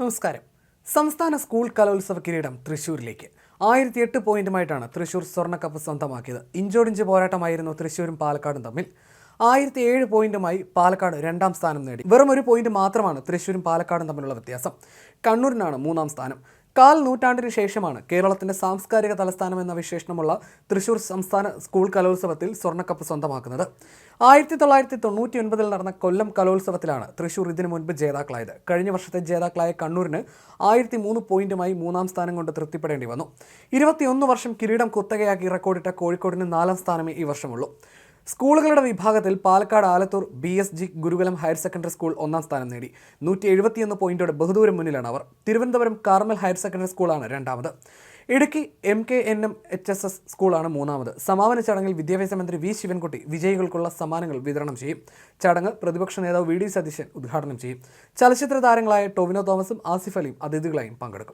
നമസ്കാരം. സംസ്ഥാന സ്കൂൾ കലോത്സവ കിരീടം തൃശ്ശൂരിലേക്ക് 1008 പോയിന്റുമായിട്ടാണ് തൃശ്ശൂർ സ്വർണ്ണക്കപ്പ് സ്വന്തമാക്കിയത്. ഇഞ്ചോടിഞ്ച് പോരാട്ടമായിരുന്നു തൃശ്ശൂരും പാലക്കാടും തമ്മിൽ. 1007 പോയിന്റുമായി പാലക്കാട് രണ്ടാം സ്ഥാനം നേടി. വെറും ഒരു പോയിന്റ് മാത്രമാണ് തൃശ്ശൂരും പാലക്കാടും തമ്മിലുള്ള വ്യത്യാസം. കണ്ണൂരിനാണ് മൂന്നാം സ്ഥാനം. കാൽ നൂറ്റാണ്ടിന് ശേഷമാണ് കേരളത്തിന്റെ സാംസ്കാരിക തലസ്ഥാനം എന്ന വിശേഷണമുള്ള തൃശ്ശൂർ സംസ്ഥാന സ്കൂൾ കലോത്സവത്തിൽ സ്വർണ്ണക്കപ്പ് സ്വന്തമാക്കുന്നത്. 1999 നടന്ന കൊല്ലം കലോത്സവത്തിലാണ് തൃശ്ശൂർ ഇതിനു മുൻപ് ജേതാക്കളായത്. കഴിഞ്ഞ വർഷത്തെ ജേതാക്കളായ കണ്ണൂരിന് 1003 പോയിന്റുമായി മൂന്നാം സ്ഥാനം കൊണ്ട് തൃപ്തിപ്പെടേണ്ടി വന്നു. 21 വർഷം കിരീടം കുത്തകയാക്കി റെക്കോർഡിട്ട കോഴിക്കോടിന് 4ാം സ്ഥാനമേ ഈ വർഷമുള്ളൂ. സ്കൂളുകളുടെ വിഭാഗത്തിൽ പാലക്കാട് ആലത്തൂർ BSG ഗുരുകുലം ഹയർ സെക്കൻഡറി സ്കൂൾ 1ാം സ്ഥാനം നേടി. 171 പോയിന്റോടെ ബഹുദൂരം മുന്നിലാണ് അവർ. തിരുവനന്തപുരം കാർമൽ ഹയർ സെക്കൻഡറി സ്കൂളാണ് രണ്ടാമത്. ഇടുക്കി MKNM HSS സ്കൂളാണ് മൂന്നാമത്. സമാപന ചടങ്ങിൽ വിദ്യാഭ്യാസ മന്ത്രി V. ശിവൻകുട്ടി വിജയികൾക്കുള്ള സമ്മാനങ്ങൾ വിതരണം ചെയ്യും. ചടങ്ങ് പ്രതിപക്ഷ നേതാവ് VD സതീശൻ ഉദ്ഘാടനം ചെയ്യും. ചലച്ചിത്ര താരങ്ങളായ ടൊവിനോ തോമസും ആസിഫ് അലിയും അതിഥികളായും പങ്കെടുക്കും.